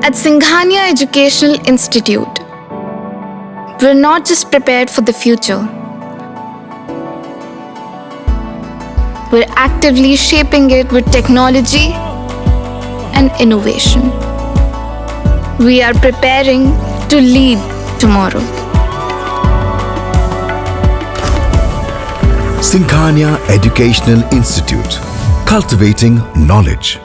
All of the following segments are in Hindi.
At Singhania Educational Institute, we're not just prepared for the future, we're actively shaping it with technology and innovation. We are preparing to lead tomorrow. Singhania Educational Institute, cultivating knowledge.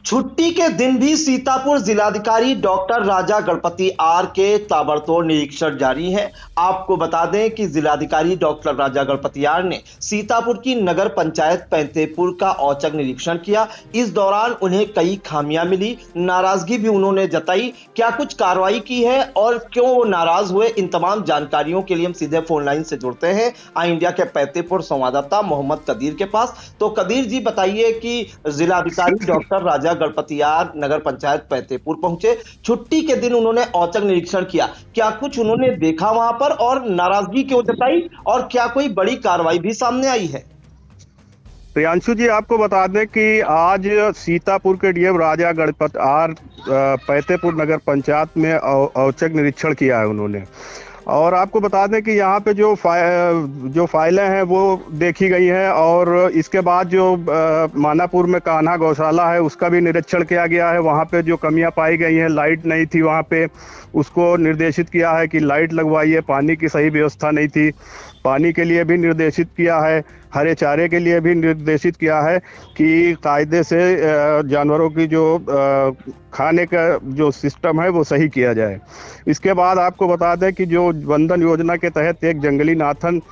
छुट्टी के दिन भी सीतापुर जिलाधिकारी डॉक्टर राजा गणपति आर के ताबड़तोड़ निरीक्षण जारी है। आपको बता दें कि जिलाधिकारी डॉक्टर राजा गणपति आर ने सीतापुर की नगर पंचायत पैंतेपुर का औचक निरीक्षण किया। इस दौरान उन्हें कई खामियां मिली, नाराजगी भी उन्होंने जताई। क्या कुछ कार्रवाई की है और क्यों वो नाराज हुए, इन तमाम जानकारियों के लिए हम सीधे फोन लाइन से जुड़ते हैं आई इंडिया के पैंतेपुर संवाददाता मोहम्मद कदीर के पास। तो कदीर जी, बताइए कि जिलाधिकारी डॉक्टर राजा गणपति आर नगर पंचायत पैंतेपुर पहुंचे, छुट्टी के दिन उन्होंने औचक निरीक्षण किया। क्या कुछ उन्होंने देखा वहां पर और नाराजगी क्यों जताई, और क्या कोई बड़ी कार्रवाई भी सामने आई है? प्रियांशु जी, आपको बता दें कि आज सीतापुर के डीएम राजा गणपति आर पैंतेपुर नगर पंचायत में औचक निरीक्षण किया है उन्होंने। और आपको बता दें कि यहाँ पे जो फाइलें हैं वो देखी गई हैं, और इसके बाद जो मानापुर में कान्हा गौशाला है उसका भी निरीक्षण किया गया है। वहाँ पे जो कमियां पाई गई हैं, लाइट नहीं थी वहाँ पे, उसको निर्देशित किया है कि लाइट लगवाइए। पानी की सही व्यवस्था नहीं थी, पानी के लिए भी निर्देशित किया है। हरे चारे के लिए भी निर्देशित किया है कि कायदे से जानवरों की जो खाने का जो सिस्टम है वो सही किया जाए। इसके बाद आपको बता दें कि जो वंदन योजना के तहत एक जंगली नाथन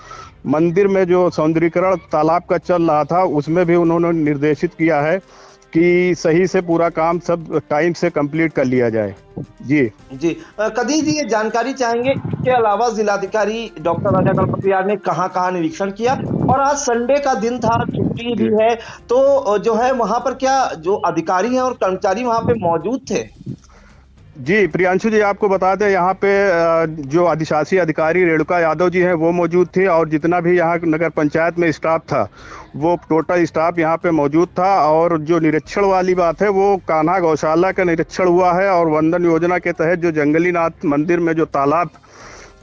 मंदिर में जो सौंदर्यीकरण तालाब का चल रहा था, उसमें भी उन्होंने निर्देशित किया है कि सही से पूरा काम सब टाइम से कंप्लीट कर लिया जाए। जी कदीर जी, ये जानकारी चाहेंगे, इसके अलावा जिलाधिकारी डॉक्टर राजा गणपति आर ने कहां निरीक्षण किया, और आज संडे का दिन था, छुट्टी भी है, तो जो है वहां पर क्या जो अधिकारी हैं और कर्मचारी वहां पे मौजूद थे? जी प्रियांशु जी, आपको बता दें यहाँ पे जो अधिशासी अधिकारी रेणुका यादव जी हैं वो मौजूद थे, और जितना भी यहाँ नगर पंचायत में स्टाफ था वो टोटल स्टाफ यहाँ पे मौजूद था। और जो निरीक्षण वाली बात है वो कान्हा गौशाला का निरीक्षण हुआ है, और वंदन योजना के तहत जो जंगली नाथ मंदिर में जो तालाब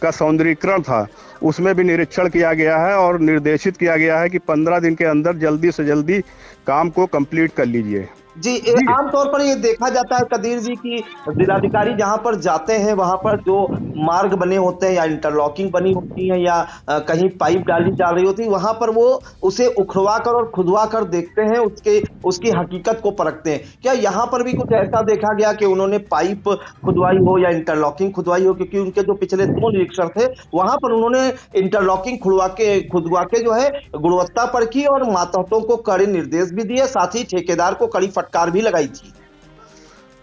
का सौंदर्यीकरण था उसमें भी निरीक्षण किया गया है, और निर्देशित किया गया है कि 15 दिन के अंदर जल्दी से जल्दी काम को कंप्लीट कर लीजिए। जी, आमतौर पर ये देखा जाता है कदीर जी कि जिलाधिकारी जहां पर जाते हैं वहां पर जो मार्ग बने होते हैं या इंटरलॉकिंग बनी होती है या कहीं पाइप डाली जा रही होती है, वहां पर वो उसे उखड़वा कर और खुदवा कर देखते हैं, उसकी हकीकत को परखते हैं। क्या यहाँ पर भी कुछ ऐसा देखा गया कि उन्होंने पाइप खुदवाई हो या इंटरलॉकिंग खुदवाई हो? क्योंकि उनके जो पिछले 2 निरीक्षण थे वहां पर उन्होंने इंटरलॉकिंग खुदवा के जो है गुणवत्ता परखी और मातहतों को कड़े निर्देश भी दिए, साथ ही ठेकेदार को कड़ी फटकार भी लगाई थी।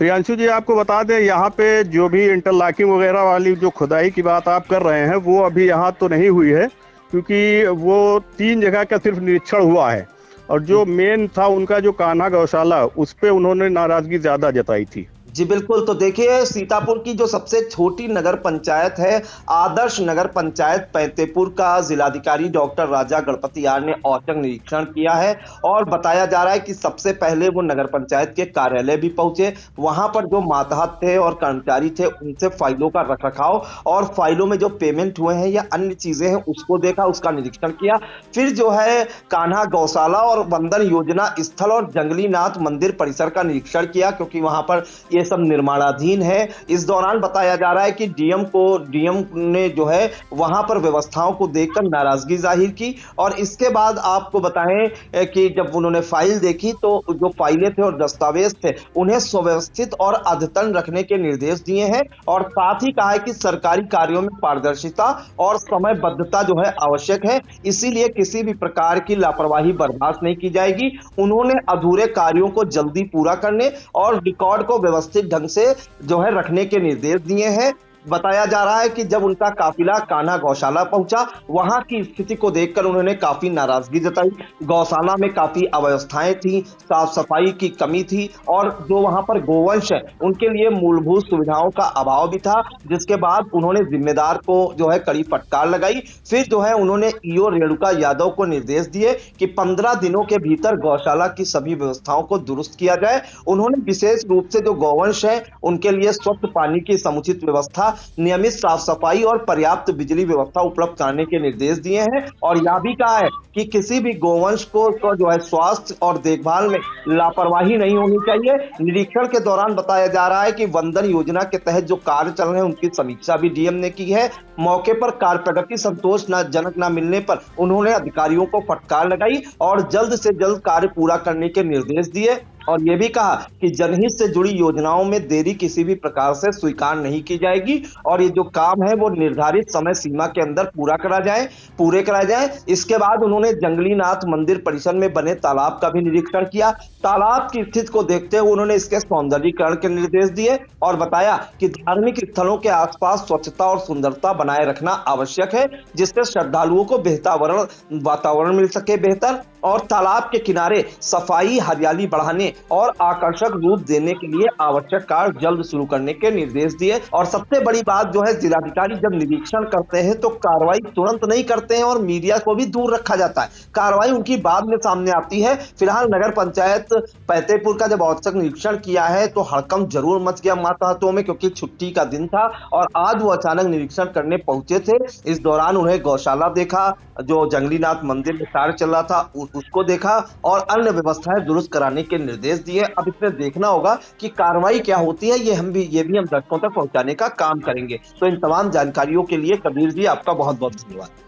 प्रियांशु जी, आपको बता दें यहाँ पे जो भी इंटरलॉकिंग वगैरह वाली जो खुदाई की बात आप कर रहे हैं वो अभी यहाँ तो नहीं हुई है, क्योंकि वो 3 जगह का सिर्फ निरीक्षण हुआ है, और जो मेन था उनका जो कान्हा गौशाला उस पे उन्होंने नाराजगी ज्यादा जताई थी। जी बिल्कुल, तो देखिए सीतापुर की जो सबसे छोटी नगर पंचायत है आदर्श नगर पंचायत पैंतेपुर का जिलाधिकारी डॉक्टर राजा गणपति आर ने औचक निरीक्षण किया है, और बताया जा रहा है कि सबसे पहले वो नगर पंचायत के कार्यालय भी पहुंचे। वहां पर जो मातहत थे और कर्मचारी थे उनसे फाइलों का रखरखाव और फाइलों में जो पेमेंट हुए हैं या अन्य चीजें हैं उसको देखा, उसका निरीक्षण किया। फिर जो है कान्हा गौशाला और वंदन योजना स्थल और जंगली नाथ मंदिर परिसर का निरीक्षण किया, क्योंकि वहां पर ये सब निर्माणाधीन है। इस दौरान बताया जा रहा है कि डीएम ने जो है वहां पर व्यवस्थाओं को देखकर नाराजगी जाहिर की, और इसके बाद आपको बताएं कि जब उन्होंने फाइल देखी तो जो फाइलें थे और दस्तावेज थे उन्हें सुव्यवस्थित और अद्यतन रखने के निर्देश दिए हैं, और साथ ही कहा है कि सरकारी कार्यों में पारदर्शिता और समयबद्धता जो है आवश्यक है, इसीलिए किसी भी प्रकार की लापरवाही बर्दाश्त नहीं की जाएगी। उन्होंने अधूरे कार्यों को जल्दी पूरा करने और रिकॉर्ड को व्यवस्थित ढंग से जो है रखने के निर्देश दिए हैं। बताया जा रहा है कि जब उनका काफिला कान्हा गौशाला पहुंचा, वहां की स्थिति को देखकर उन्होंने काफी नाराजगी जताई। गौशाला में काफी अव्यवस्थाएं थी, साफ सफाई की कमी थी और जो वहां पर गोवंश है उनके लिए मूलभूत सुविधाओं का अभाव भी था, जिसके बाद उन्होंने जिम्मेदार को जो है कड़ी फटकार लगाई। फिर जो है उन्होंने ईओ रेणुका यादव को निर्देश दिए कि 15 दिनों के भीतर गौशाला की सभी व्यवस्थाओं को दुरुस्त किया जाए। उन्होंने विशेष रूप से जो गौवंश है उनके लिए स्वच्छ पानी की समुचित व्यवस्था, नियमित साफ सफाई और पर्याप्त बिजली व्यवस्था उपलब्ध कराने के निर्देश दिए हैं और यह भी कहा है कि किसी भी गोवंश को जो है स्वास्थ्य और देखभाल में लापरवाही नहीं होनी चाहिए। निरीक्षण के दौरान बताया जा रहा है कि वंदन योजना के तहत जो कार्य चल रहे हैं उनकी समीक्षा भी डीएम ने की है। मौके पर कार्य प्रगति संतोषजनक न मिलने पर उन्होंने अधिकारियों को फटकार लगाई और जल्द से जल्द कार्य पूरा करने के निर्देश दिए और ये भी कहा कि जनहित से जुड़ी योजनाओं में देरी किसी भी प्रकार से स्वीकार नहीं की जाएगी और ये जो काम है वो निर्धारित समय सीमा के अंदर पूरे कराए जाए। इसके बाद उन्होंने जंगलीनाथ मंदिर परिसर में बने तालाब का भी निरीक्षण किया। तालाब की स्थिति को देखते हुए उन्होंने इसके सौंदर्यीकरण के निर्देश दिए और बताया कि धार्मिक स्थलों के आसपास स्वच्छता और सुंदरता बनाए रखना आवश्यक है, जिससे श्रद्धालुओं को बेहतर वातावरण मिल सके बेहतर, और तालाब के किनारे सफाई, हरियाली बढ़ाने और आकर्षक रूप देने के लिए आवश्यक कार्य जल्द शुरू करने के निर्देश दिए। और सबसे बड़ी बात जो है, जिलाधिकारी जब निरीक्षण करते हैं तो कार्रवाई तुरंत नहीं करते हैं और मीडिया को भी दूर रखा जाता है। कार्रवाई उनकी बाद में सामने आती है। फिलहाल नगर पंचायत पैतेपुर का जब औचक निरीक्षण किया है तो हड़कंप जरूर मच गया मातहतों में, क्योंकि छुट्टी का दिन था और आज वो अचानक निरीक्षण करने पहुंचे थे। इस दौरान उन्हें गौशाला देखा, जो जंगलीनाथ मंदिर में कार्य चल रहा था उसको देखा और अन्य व्यवस्थाएं दुरुस्त कराने के निर्देश दिए। अब इसमें देखना होगा कि कार्रवाई क्या होती है, ये भी हम दर्शकों तक पहुंचाने का काम करेंगे। तो इन तमाम जानकारियों के लिए कबीर जी आपका बहुत बहुत धन्यवाद।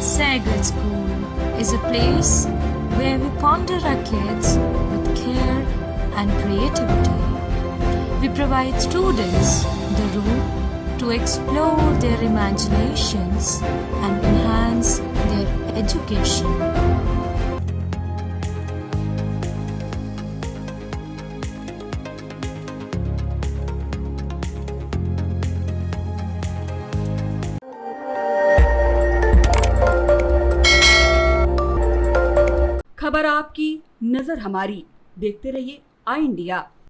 Sagar School is a place where we ponder our kids with care and creativity. We provide students the room to explore their imaginations and enhance their education. खबर आपकी, नजर हमारी। देखते रहिए आई इंडिया।